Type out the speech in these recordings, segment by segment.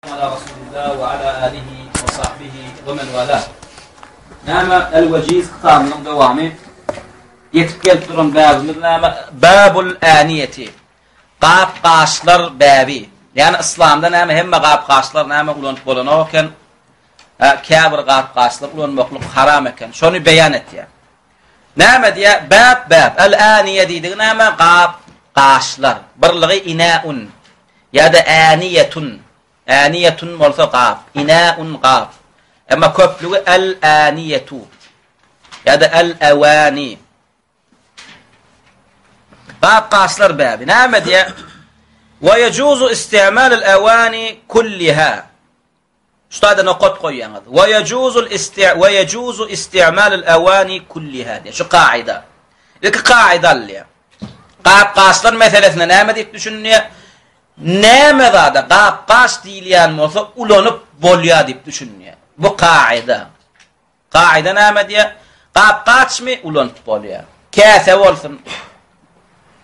على رسول الله وعلى آله وصحبه ومن والاه. نعم الوجيز قانون devamı yetip gelip duran babımız babul aniyeti. Qap qaşlar babi. Yani İslamda näme hemme qap qaşlar näme ulanıp bolanoken kabir qap qaşlar ulanmaklyk haram eken. Şonu beyan etdi. Näme diye bab al-aniye diýdi näme qap qaşlar. Birligi inaun ya da aniyetun. Aniyetun bolsa qap, inaun qap. Ama köplüğü al-aniyetu ya da al-awani. Qap qaşlar babi. Näme diye ويجوز استعمال الأواني كلها. Şurada nokot koyuyorsunuz. ويجوز استعمال الأواني كلها. Şu kaide. İki kaideler. Qap qaşlar meselesine näme diýip düşünýär? Näme zada qap qaş diýilýän bolsa ulanyp bolýar diýip düşünýär. Bu kaide. Kaide näme diýär? Qap qaçmy ulanyp bolýar. Käse bolsun,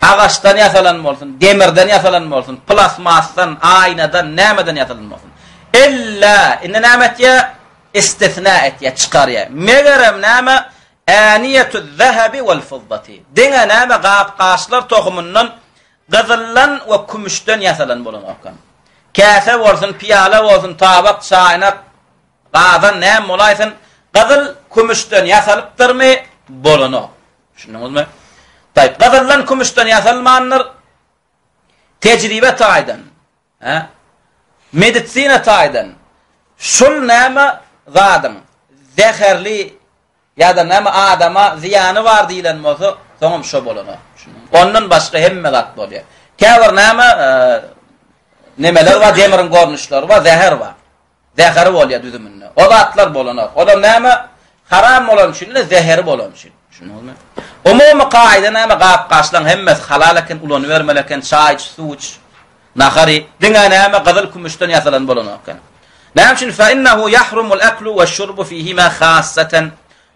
ağaçtan yasalanma olsun, demirden yasalanma olsun, plasmasdan, aynadan, nämeden yasalanma olsun. İlla inne nämet ya istisna et ya çıkar ya. Megerem näme aniyetu'z zahabi vel fiddati. Diňe näme qap qaşlar tohumundan gızıllan we kümüşden yasalan bolan okan. Käse bolsun, piyala bolsun, tabak, çaynak, gazan näme bolaysın, gızıl kümüşden yasalypdyrmy bolany. Şunuňyzmy? Tayyip, gazallan kümüşden yasalmanlar tecrübe taýdan, medisina taýdan, şul näme zadym, zäherli ya da näme adama ziyany bar diýilen bolsa, soňam şo bolany. Ondan başga hemme zat bolýar. Käbir näme nemeler var, demirin gornuşlary var, zäher var. Zäheri bolýar düzüminde. O zatlar bolany. O da näme haram bolan üçin, zäheri bolan üçin. Şunuňyzmy? Umumy kaide näme qap qaşlan hemmes halal eken ulany bermeleken çay, suç, nahari diňe näme gazyl kümüşden yasalan bolan eken. Näme üçin fa innahu yahrumul aklu weş-şurbu fihima khassatan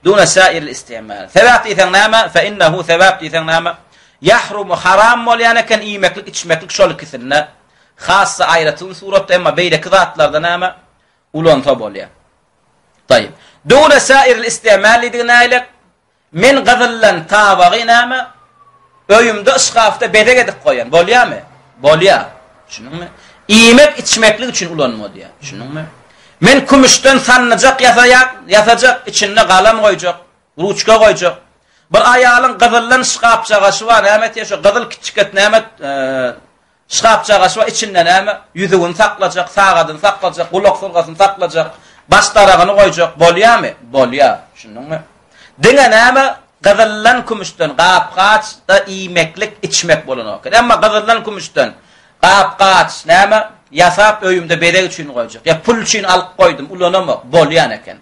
duna sa'ir al-isti'mal. Sebäp diýsen näme? Fa innahu sebäp diýsen näme? Yahrumu haram bolýan eken iýmeklik, içmeklik şol ikisine khassa aýratyl suratda emma beýleki zatlarda näme ulanta bolýar. Tayyip. Duna sa'ir al-isti'mal diýen men gazallan tabagy näme öýümde ışgafda bedek edip goýan. Bolýarmy? Bolýar. Şunuňmy? Iýmek içmeklik üçin ulanma diýär. Şunuňmy? Men kümüşden sannyjak ýasajak, içinde galam goýjak, ruçka goýjak. Bir aýalyň gazallan ışgafçagasy bar, näme diýär? Gazal kiçiket näme ışgafçagasy bar, içinde näme ýüzügini saklajak, sagadyn saklajak, gulak surgasyny saklajak, baş taragyny goýjak. Bolýarmy? Bolýar. Şunuňmy? Diňe näme gazallan kümüşden qap qaç da iýmeklik içmek bolan okar. Emma gazallan kümüşden qap qaç näme ýasap öýümde bedek üçin goýjak. Ya pul üçin alyp goýdum, ulanama bolýan eken.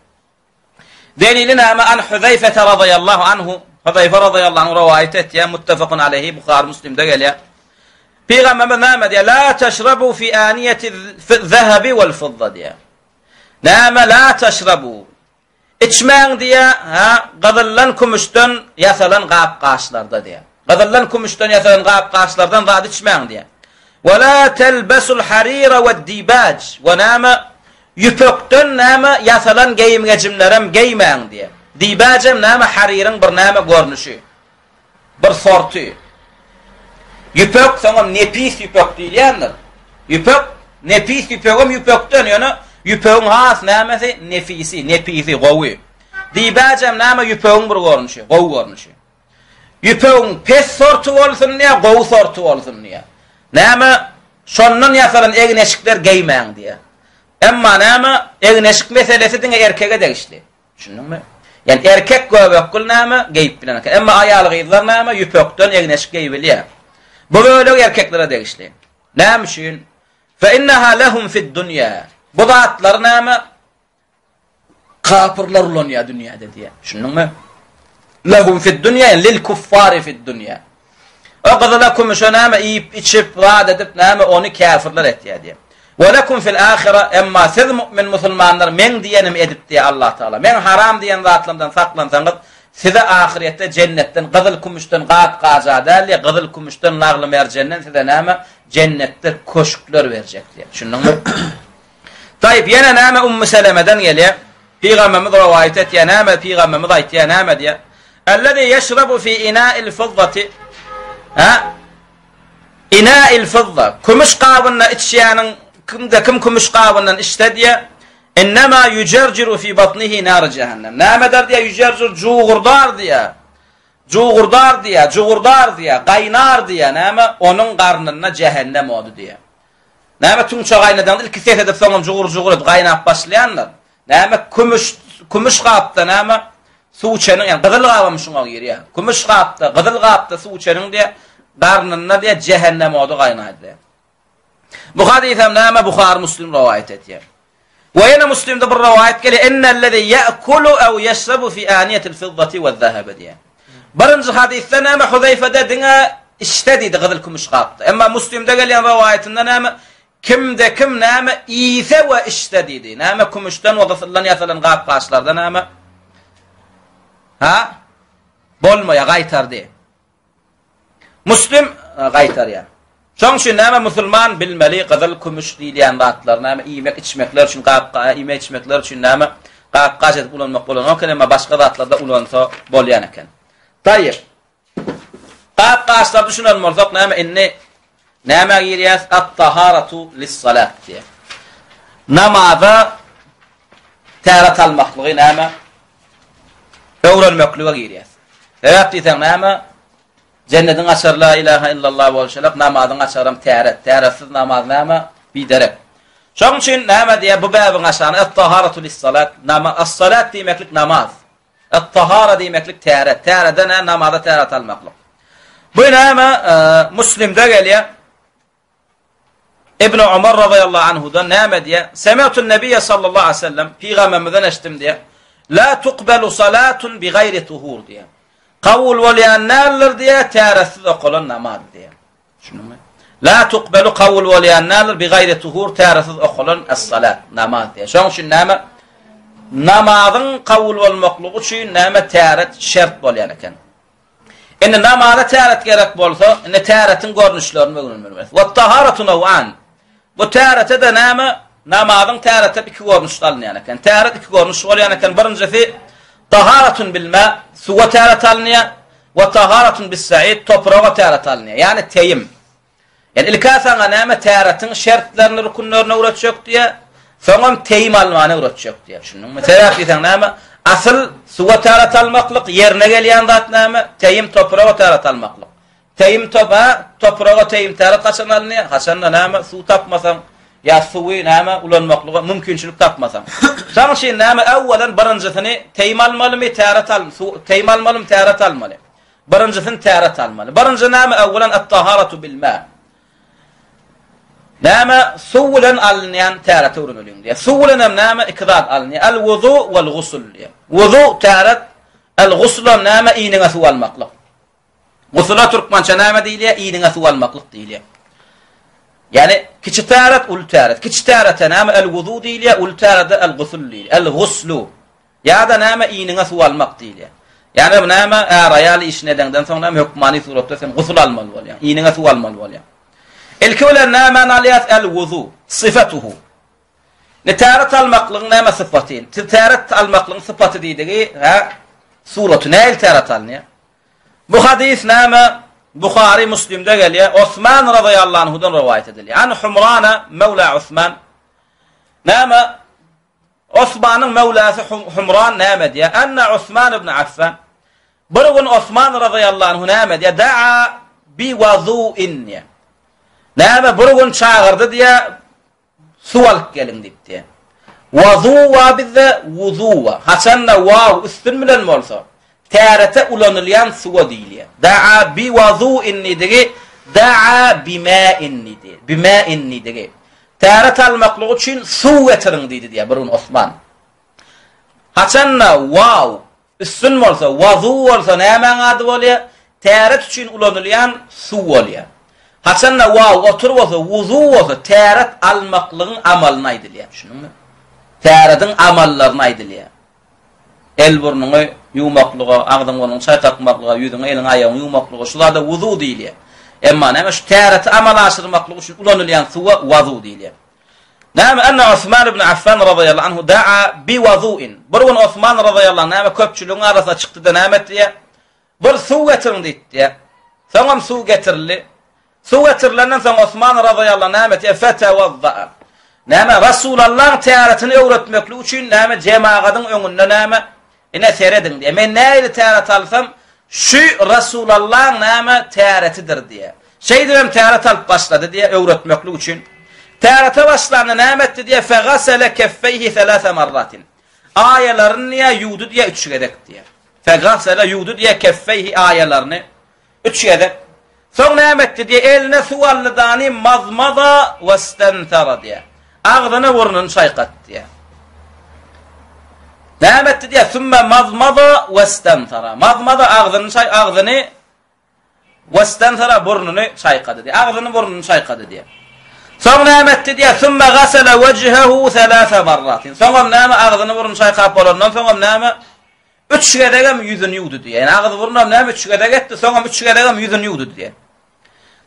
Delili näme an Huzayfa radhiyallahu anhu, Huzayfa radhiyallahu anhu rivayet etdi, muttafaqun aleyhi, Buhari Müslim'de gelýär. Peygamber näme diýär? La taşrabu fi aniyeti zahabi vel fidda diýär. Näme la taşrabu İçmeň diye gazallan kümüşden yasalan qap qaşlarda diye. Gazallan kümüşden yasalan qap qaşlardan zat içmeň diye. Ve la telbasul harira ve dibaj ve nama yüpökden nama yasalan giyimgecimlerem giymeň diye. Dibajem nama haririn bir nama görnüşi. Bir sortu. Yüpök soňam nepis yüpök diýilýändir. Yüpök nepis yüpögem yüpökden ýöne yüpöň has nämesi nepisi gowy. Dibajem näme yüpöň bir gornuşy, gow gornuşy. Yüpöň pes sortu bolsun näme, gow sortu bolsun näme. Näme şondan ýasalan egneşikler geymeň diýe. Emma näme egneşik meselesi diňe erkege degişli. Şunuňmy? Yani erkek göbekül näme geyip bilen. Emma aýaly gyzlar näme yüpökden egneşik geybilýär. Bu böyle erkeklere degişli. Näme üçin? Fa innaha lahum fid dunya. Bu zatlar näme? Kafirler ulanýar dünýäde diýär. Şunuňmy? Lahum fid dunya lil kuffari fid dunya. O gazalakum şonama iyip içip vaad edip näme onu kafirler etýär diýär. Ve lekum fil ahire emma siz mu'min musulmanlar men diýenim edip diýär Allah Taala. Men haram diýen zatlardan saklansaňyz size ahirette cennetten gazal kumuşdan qap qazadal ya gazal kumuşdan nagly merjenden size näme cennetde köşkler berjek diýär. Şunuňmy? Tayyip yine näme Ummu Seleme'den geliyor. Peygamberimiz rivayet et ya näme Peygamberimiz ayet ya näme diye. Ellezî yeşrabu fi inâ'il fiddati. İnâ'il fidda. Kumuş qabynda içýäniň kim kumuş qabyndan içdi diye. İnnemâ yücerciru fi batnihi nar cehennem. Näme der diye yücercir juğurdar diye. Juğurdar diye, qaynar diye näme onun garnyna cehennem oldu diye. Näme tüňçe qaynadan ilki set edip soňam juğur edip qaynap başlayanlar. Näme kumuş gapda näme suw içeniň ýani gyzyl gapam şuňa giriyor. Kumuş gapda, gyzyl gapda suw içeniň diye garnyna diye cehennem oldu qaynaydy. Bu hadis hem näme Buhari Müslim rivayet etýär. Ve yine Müslim'de bir rivayet geliyor. Ennellezî ye'kulu ev yeşrabu fi aniyetil fiddati ve'z-zahab diye. Birinci hadiste näme Huzeyfe'de diňe işte diýdi gyzyl kumuş gapda. Emma Müslim'de gelen rivayetinde näme kimde kim näme ise ve işte diýdi. Näme kumuşdan we gysyldan ýasalan gap gaçlarda näme bolmaya gaýtardy. Müslim gaýtarýar. Şoň üçin näme musulman bilmeli gyzyl kumuş diýilýän zatlar näme iýmek içmekler üçin iýmek içmekler üçin näme gap-gaç edip ulanmak bolan, ama başga zatlarda ulansa bolýan eken. Tayyip. Gap-gaçlar düşünen bolsak näme näme girýär at-taharatu lis-salat diye. Namaza täret almaklygy näme öwrenmeklige girýär. Sebäp diýsem näme cennetin açar la ilahe illallah bolşalak namazyň açaram täretsiz namaz näme biderek. Şoň üçin näme diýe bu bäbiň açany at-taharatu lis-salat, as-salat diýmeklik namaz. At-tahara diýmeklik täret. Täredene namaza täret almaklyk. Bu näme Müslim'de gelýär. İbn Umar radıyallahu anhu'dan näme diye semi'tu'n nebiyye sallallahu aleyhi ve sellem peygamberimizden eşitdim diye la tuqbalu salatun bi gayri tuhur diye kavul bolýanlar diye täretsiz okulan namaz diye. Şunumy? La tuqbalu kavul bolýanlar bi gayri tuhur täretsiz okulan as-salat namaz diye. Şoň üçin näme namazyň kavul bolmaklygy üçin näme täret şert bolýan eken. Indi namaza täret gerek bolsa, indi täretin görnüşlerini öňürmeli. Wa taharatu naw'an. Bu tärete de näme namazyň tärete iki görnüş alınýan eken. Täret iki görnüş bolýan eken. Birincisi taharatun bil ma, suwa täret alınýar, we taharatun bis sa'id, toprağa täret alınýar. Yani teýim. Yani ilkasaňa näme täretin şertlerini, rukunlaryny öwretjek diye, soňam teýim almany öwretjek diye. Şunuň sebäp diýsen näme asıl suwa täret almaklyk, ýerine gelýän zat näme teýim toprağa täret almaklyk. Teýim toprağa teýim täret gaçan alynýar. Haçanda näme suw tapmasaň ýa suwy näme ulanmaklygy mümkinçilik tapmasaň. Şoň üçin näme awwalan birinjisini teýim almalymy, täret almaly. Teýim almaly, täret almaly. Birinjisini täret almaly. Birinji näme awwalan at-taharatu bil ma. Näme suw bilen alynýan täret öwrenilýär diýär. Suw bilen näme ikrar alynýar. Al-wuzu wal-gusl diýär. Wuzu täret, al-gusl näme iňiňe suw almaklyk. Gusula Türkmençe näme diýilýär? Iňiňe suw almaklyk diýilýär. Yani kiçi täret, ul täret. Kiçi täret näme al-wuzu diýilýär, ul täret al-gusl diýilýär. Al-guslu. Ýa-da näme iňiňe suw almak diýilýär. Yani näme ýaly işine edenden soňra hökmani suratda sen gusul almaly bolýar. Iňiňe suw almaly bolýar. Ilki bilen näme alýat al-wuzu, sifatuhu. Ne täret almaklygyň näme sypaty? Täret almaklygyň sypaty diýdigi, suratu näil täret alynýar? Bu hadis näme Buhari Müslim'de gelýär. Osman radıyallahu anhu'dan rivayet edilýär. An Humrana mevla Osman. Näme Osman'ın mevlasy Humran näme diýär? Anna Osman ibn Affan. Bir gün Osman radıyallahu anhu näme diýär? Da'a bi wudu'in. Näme bir gün çağırdy diýär, sual gelin diýdi. Wudu wa bizde wudu'a. Hasanna waw üstün bilen bolsa tärete ulanylýan suwa diýilýär. Da'a bi wudu'in digi, da'a bima'in digi. Bima'in digi. Täret almaklygy üçin suw getirin diýdi diýär bir Osman. Haçanna waw üstün bolsa, wudu bolsa näme ady bolýar? Täret üçin ulanylýan suw bolýar. Haçanna waw otur bolsa, wudu bolsa täret almaklygyň amalyny aýdylýar. Şunumy? Täretin amallaryny aýdylýar. El burnuny yumaklygy, agdyň bonuň çaýtakmaklygy, ýüzüň eliň aýagyň yumaklygy, şularda wudu diýilýär. Emma näme şu täret amal aşyrmaklygy üçin ulanylýan suwa wudu diýilýär. Näme anna Osman ibn Affan radıyallahu anhu da'a bi wudu'in. Burun Osman radıyallahu anhu näme köpçülüğün arasına çıktı da näme diye. Bir su getirin diye. Soňam su getirildi. Su getirilenden soň Osman radıyallahu anhu näme diye fetavazza. Näme Rasulullah täretini öwretmekli üçin näme cemaatın öňünde näme ine seredin diye. Men näyle täret alsam şu Rasulullah näme täretidir diye. Şeydim täret alıp başladı diye öwretmekli üçin. Tärete başlandı näme etti diye fegasala keffeyhi 3 marratin. Ayalaryny ya yudu diye 3 gedek diye. Fegasala yudu diye keffeyhi ayalaryny 3 gedek. Soň näme etti diye eline su aldyny mazmada we istantara diye. Ağzını burnunu çaykat diye. Näme etti diye sümme mazmada ve istantara. Mazmada ağzını ve istantara burnunu çaykadı diye. Ağzını burnunu çaykadı diye. Soň näme etti diye sümme gasala vejhehu 3 marratin. Soň näme ağzını burnunu çaykap bolandan soň näme 3 gedegem yüzünü yudu diye. Yani ağzı burnundan näme 3 gedeg etdi, soň 3 gedegem yüzünü yudu diye.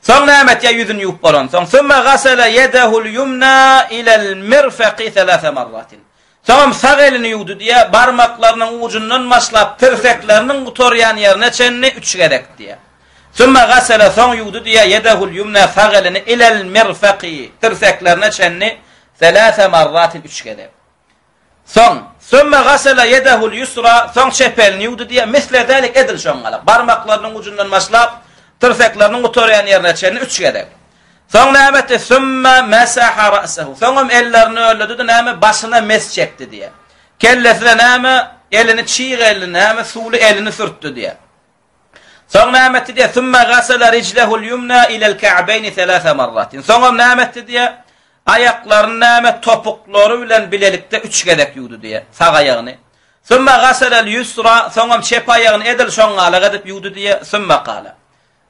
Soň näme etdi yüzünü yuvup bolan. Soň sümme gasala yedehu'l yumna ila'l mirfaqi 3 marratin. Soň sağ elini yudu diye barmaklarynyň ucundan başlap tirsekleriniň gutoryan ýerine çenni 3 gedek diye. Sümme gasala soň yudu diye yedehu'l yumna sağ elini ila'l mirfaqi tirseklerine çenni 3 marratin 3 gedek. Soň sümme gasala yedehu'l yusra soň çepelini yudu diye misle zalik edil şoňala. Barmaklarynyň ucundan başlap tirsekleriniň gutoryan ýerine çenni 3 gedek. Soň näme etdi? Sümme mesaha ra'sahu. Soňam ellerini ölledi de näme başyna mes çekdi diye. Kellesine näme elini çiğ elini näme suwly elini sürtdi diye. Soň näme etdi diye sümme gasala rijlehu'l yumna ila'l ka'bayn 3 marratin. Soňam näme etdi diye ayaklaryny näme topuklary bilen bilelikde 3 gedek yudu diye sağ ayagyny. Sümme gasala'l yusra soňam çep ayagyny edil şoňala gadip yudu diye sümme qala.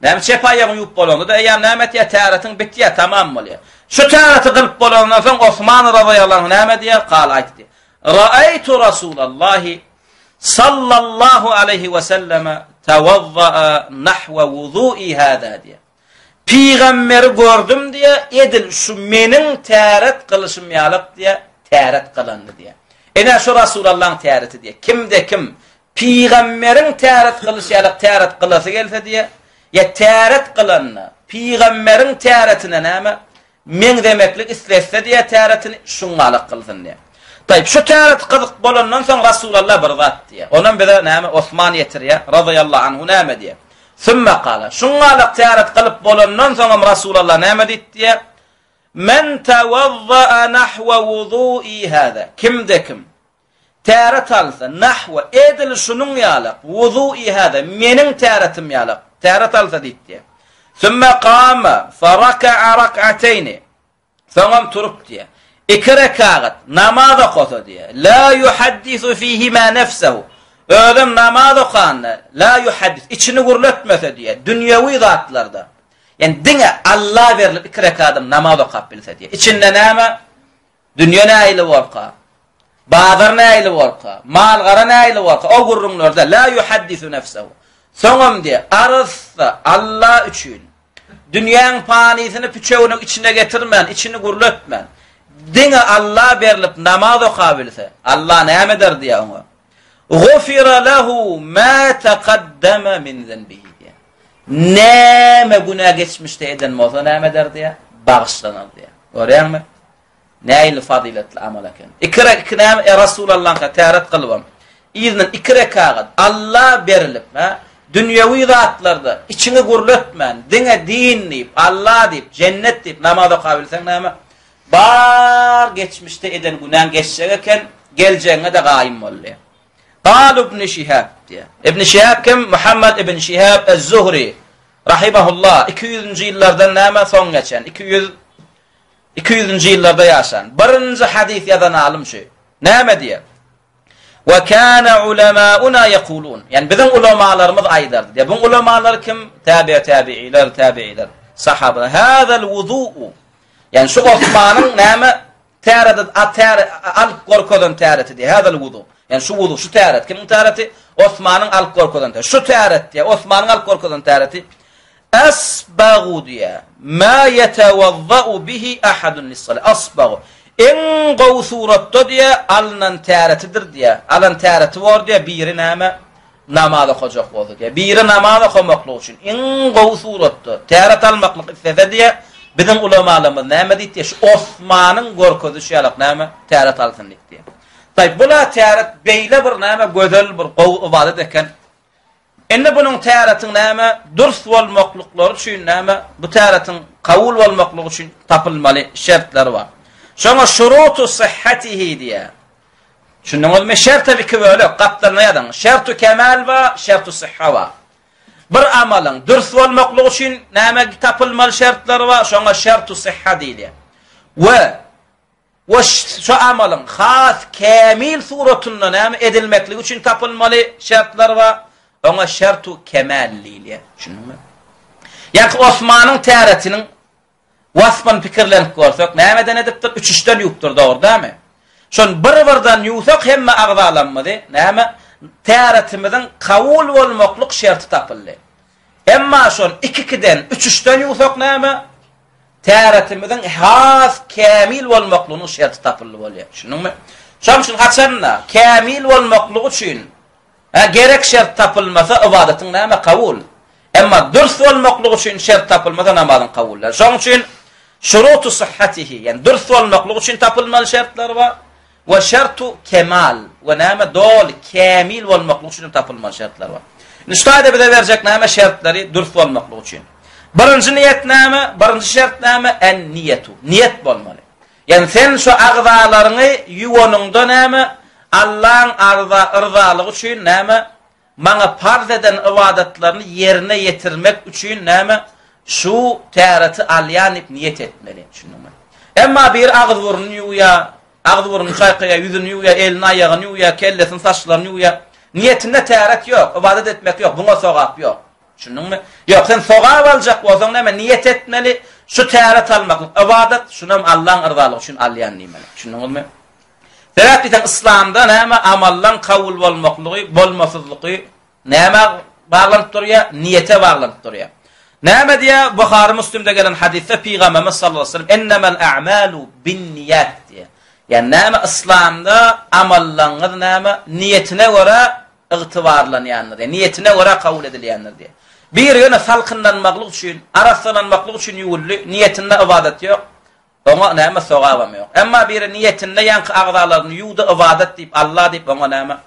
Näme çep ayagyny yup bolandy da ýa näme diye täretin bitdi tamam bolýar. Şu täreti kılıp bolandan soň Osman radıyallahu anh näme diye qala aýtdy. Ra'aytu Rasulullah sallallahu aleyhi ve sellem tawazza nahwa wudu'i hada diye. Peygamberi gördüm diye edil şu menin täret kılışım ýalyk diye täret kılandy diye. Ene şu Rasulullah'ın täreti diye. Kimde kim Peygamberiň täret kılışı ýalyk täret kılası gelse diye ya täret kılanna Peygamberiň täretine näme men demeklik isletse diye täretini şuňalyk kılsyn diye. Taýip şu täret kılık bolandan soň Rasulullah bir zat diye. Onan bile näme Osman ýetirýär radıyallahu anhu näme diye. Sümme qala şuňalyk täret kılıp bolandan soň Rasulullah näme diýdi diye. Men tawazza nahwa wudu'i hada. Kimde kim täret alsa nahwa edil şunun ýalyk wudu'i hada meniň täretim ýalyk täret alsa diýdi. Sümme qama faraka'a rak'atayn. Soňam turup diye. 2 rekat namaza qosa diye. La yuhaddisu fihima nefsehu. Ödüm namaz okanlar la yuhaddis içini gurletmese diye dünyevi zatlarda. Yani dine Allah verilip 2 rekadım namaz okap bilse diye. İçinde näme? Dünya näýli bolka. Bazar näýli bolka. Mal gara näýli bolka. O gurrunlarda la yuhaddisu nefsehu. Soňam diye arsa Allah üçin. Dünýäň panisini piçewiniň içine getirmän, içini gurletmän. Dine Allah verilip namaz okabilse Allah näme der diye ona. Gufira lehu ma taqaddama min zenbihi. Näme günah geçmişde eden bolsa näme der diye bağışlanar diye. Görýärmi? Näýli faziletli amal eken. 2 rekat Rasulullah'a täret kılbam. İznin 2 rekat Allah berilip ha dünyevi zatlarda içini gurletmän, dine din diýip, Allah diýip, cennet diýip namaz okabilsen näme? Bar geçmişde eden günah geçsegeken geljeňe de gaýym bolýar. قال ابن شهاب diye. İbn Şihab kim? Muhammed ibn Şihab az-Zuhri rahimahullah 200-nji ýyllardan näme soň geçen 200-nji ýyllarda ýaşan. Birinji hadis ýazan alim şu. Näme diye? Ve kana ulamauna yaqulun. Yani bizim ulamalarymyz aýdardy diye. Bu ulamalar kim? Tabi'iler, sahaba. Hazal wudu'u. Yani şu Osman'ın näme täredet al gorkodan täreti diye. Hazal wudu. Yani şu wudu, şu täret. Kimin täreti? Osman'ın al gorkodan täreti. Şu täret diye. Osman'ın al gorkodan täreti. Asbagu diye. Ma yetavazza'u bihi ahadun lis-salat. Asbagu. en gowy suratda diye alınan täretidir diye. Alan täreti var diye biri näme namaz okuyacak boldy diye. Biri namaz okumaklyk üçin en gowy suratda täret almaklyk istese diye bizim ulamalarymyz näme diýdi? Şu Osmanyň gorkozy şeýalyk näme täret alsyn diýdi. Taýp bula täret beýle bir näme gözel bir gowy ibadet eken. Enne bunun täretin näme durs bolmaklyklary üçin näme bu täretin kabul bolmaklygy üçin tapylmaly şertleri var. Şoňa şurutu sihhatihi diye. Şundan şerti bir köwele gatlarına ýadan. Şertu kemal we şertu sihha we. Bir amalyň durs bolmaklygy üçin näme tapylmaly şertleri we şoňa şertu sihha diýilýär. We şu amalyň has kamil suratynda näme edilmekligi üçin tapylmaly şertler we ona şertu kemal diýilýär. Şunuňmy? Ýa-ki Osmanyň täretiniň wasfan pikirlenip görsäk, nämeden edipdir? 3-3den ýupdur, dogry-dämi? Şon bir-birden ýusak hemme agzalanmady. Näme? Täretimiziň kabul bolmaklyk şerti tapyldy. Emma şon 2-2den 3-3den ýusak näme? Täretimiziň has kamil bolmaklygynyň şerti tapyldy bolýar. Şunuňmy? Şoň şun haçanna kamil bolmaklygy üçin gerek şert tapılmasa ibadetin näme kabul. Emma durs bolmaklygy üçin şert tapılmasa namazyň kabullar. Şoň üçin şurutu sihhatihi, yani durs bolmaklygy üçin tapylmaly şertler bar we şertu kemal we näme dol kamil bolmaklygy üçin tapylmaly şertler bar. Niştaýda bize berjek näme şertleri durs bolmaklygy üçin. Birinji niyet näme? Birinji şert näme? En-niyetu. Niyet bolmaly. Yani sen şu agzalaryny ýuwanyňda näme Allah'ın rızalığı üçün näme maňa farz eden ibadetlerini yerine getirmek üçün näme şu täreti alýanyp niyet etmeli. Şunuňmy? Emma bir agz burun ýuwya, agz burun çaýkaya, ýüzüni ýuwya, elini aýagyny ýuwya, kellesini saçlaryny ýuwya, niyetinde täret ýok, ibadet etmek ýok, buňa sogap ýok. Şunuňmy? Ýok, sen sogap aljak bolsaň näme niyet etmeli, şu täret almaklyk ibadet şunam Allah'ın rızalygy üçün alýan diýmeli. Şunuňmy? Sebäp isen İslamda näme amallan kabul bolmaklygy, bolmasızlygy näme baglanıp durýar? Niyete baglanıp durýar. Näme diýär? Buhari Müslimde gelen hadisde Peygamberimiz sallallahu aleyhi ve sellem ennemel a'malu binniyat diýär. Yani näme İslamda amallarňyz näme niyetine göre ygtybarlanýandyr. Yani niyetine göre kabul edilýändir diýär. Bir ýöne salkynlanmaklyk üçin, araslanmaklyk üçin ýuwully niyetinde ibadet ýok. Ona näme sogabam ýok. Emma bir niyetinde ýanky agzalaryny ýuwdy ibadet diýip Allah diýip ona näme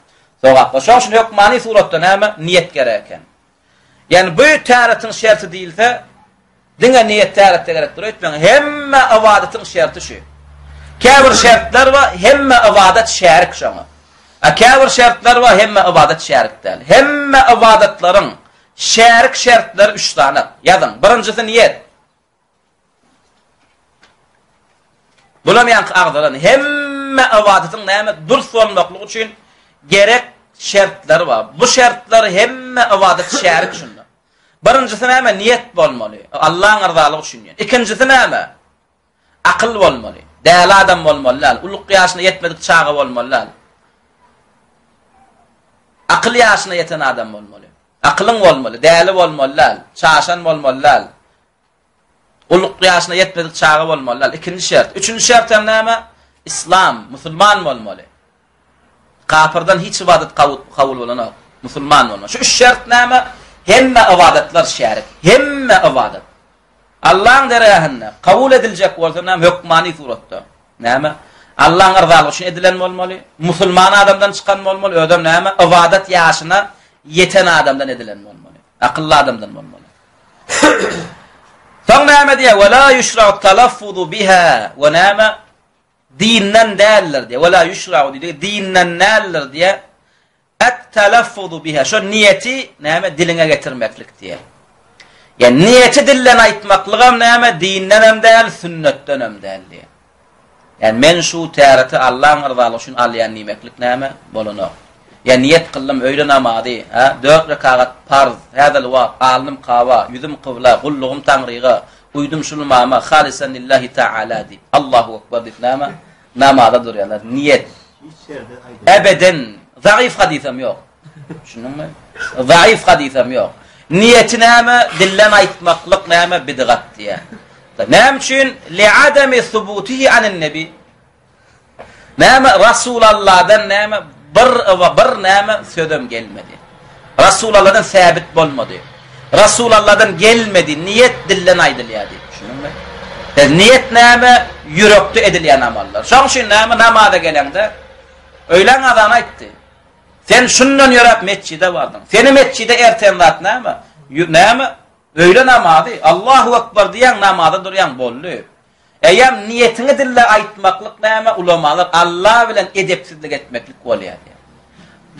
sogap. Şoň üçin hukmany suratda näme niyet gereken. Yani bu täretin şerti diýilse, diňe niyet täretde gerekdir. Öýtmeň hemme ibadetin şerti şu. Käbir şertler we hemme ibadet şerik şoňa. Käbir şertler we hemme ibadet şerik däl. Hemme ibadetlaryň şerik şertleri 3 tane. Ýazyn. Birinjisi niyet. Bulamayan agzalan hemme ibadetin näme durs bolmaklygy üçin gerek şertler var. Bu şertler hemme ibadet şerik şunda. Birinjisi näme? Niyet bolmaly. Allah'ın rızalygy üçin. İkincisi näme? Akıl bolmaly. Däl adam bolmaly. Uluk ýaşyna yetmedik çağı bolmaly. Akıl ýaşyna yeten adam bolmaly. Aklyň bolmaly, däli bolmaly, çaşan bolmaly. Uluk ýaşyna yetmedik çağı bolmaly. İkinji şert. Üçüncü şert näme? İslam, musulman bolmaly. Kafirden hiç ibadet kabul bolanok. Musulman bolmaly. Şu üç şert näme? Hemme ibadetler şerik. Hemme ibadet. Allah'ın derehinde kabul edilecek bolsa näme hukmany suratda. Näme? Allah'ın rızalygy üçin edilen bolmaly. Musulman adamdan çykan bolmaly. Ödem näme? Ibadet ýaşyna yeten adamdan edilen bolmaly. Akylly adamdan bolmaly. Soň näme diýär? Ve la yushra'u talaffuzu biha ve näme dinden däller diýär. Ve la yushra'u diýär dinden näller diýär. Et-talaffuzu biha. Şo niyeti näme diline getirmeklik diýär. Yani niyeti dillen aýtmaklygam näme dinden hem däl, sünnetden hem däl diýär. Yani men şu täreti Allah'ın rızalygy üçin alýan nimeklik näme bolanok. Yani niyet kıldım öyle namazı, 4 rekat farz, hadal waqt, alnım qava, yüzüm qibla, qulluğum tanriga, uydum şulmama, halisen lillahi ta'ala di. Allahu ekber dip namaza durýarlar. Niyet. Ebeden zayıf hadisem yok. Şununmy? Zayıf hadisem yok. Niyeti näme? Dillen aýtmaklyk näme bidgat diýär. Näme üçin? Li'adami thubutihi anen nebi. Näme Rasulullah'dan näme bir näme södüm gelmedi. Rasulullah'dan sabit bolmady. Rasulullah'dan gelmedi, niyet dillen aýdylýardy. Şununmy? Niyet näme yürekde edilýän amallar. Şoň üçin näme namaza gelende öýlen azan aýtdy. Sen şundan ýörep mescide bardyň. Seni mescide erten zat näme? Näme? Öýle namazy, Allahu ekber diýen namaza durýan boldy. Eýem niyetini dille aýtmaklyk näme ulamalar Allah bilen edepsizlik etmeklik bolýar.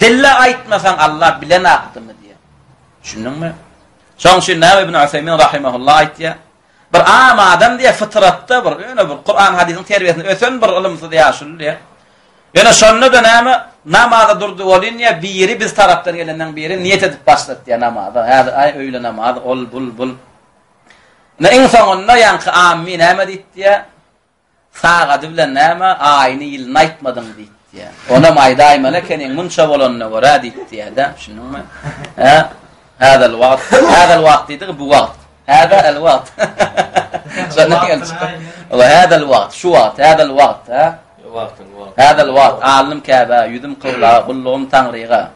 Dille aýtmasaň Allah bilen akdymy diýär. Şununmy? Şoň üçin näme Ibn Usaymin rahimahullah aýtdy. Bir adam diye fıtratta bir Kur'an hadisin terbiyesini ösen bir ilmsiz ýaşuly diye. Ýöne şonda da näme namaza durdy bolýan ýa biri biz tarapdan gelenden biri niyet edip başlatdy ýa namaza. Hadi ay öýle namaz ol bul. Ne insan onda yankı amin näme diýdi ýa? Sagat bilen näme aýyny ýylyny aýtmadyň diýdi ýa. Ona maýdaý melekeniň munça bolanyna görä diýdi ýa da şunumy? Hada el-waqt diýdi bu wagt. هذا الوقت وهذا الوقت شو وقت هذا الوقت هذا الوقت عالم كابا يدم قولا قلهم تنريغا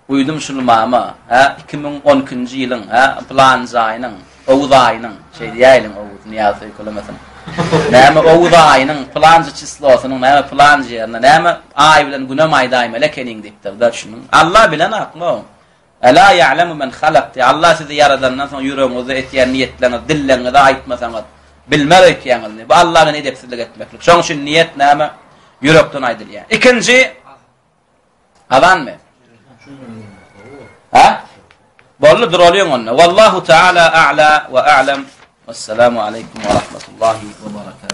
uydum şulmama 2012-nji ýylyň plan zaýynyň owuz aýynyň diýelim owuz niýazy kölemesin näme owuz aýynyň planjy çyslosynyň näme planjy ýerine näme aý bilen güne maýdaý melekeniň diýipdir da şunu Allah bilen akly Ela ya'lemu men halaq. Allah sizi yaradandan soň yüregiňizde etýän niýetleriniz, dilleňizde aýtmasaňyz bilmer ekýäňizni. Bu Allah'ın edepsizlik etmeklik. Şoň üçin niýet näme? Yürekden aýdylýar. İkinji alanmy? Bolly duralýan onda. Wallahu ta'ala a'la wa a'lam. Wassalamu alaykum wa rahmatullahi wa barakatuh.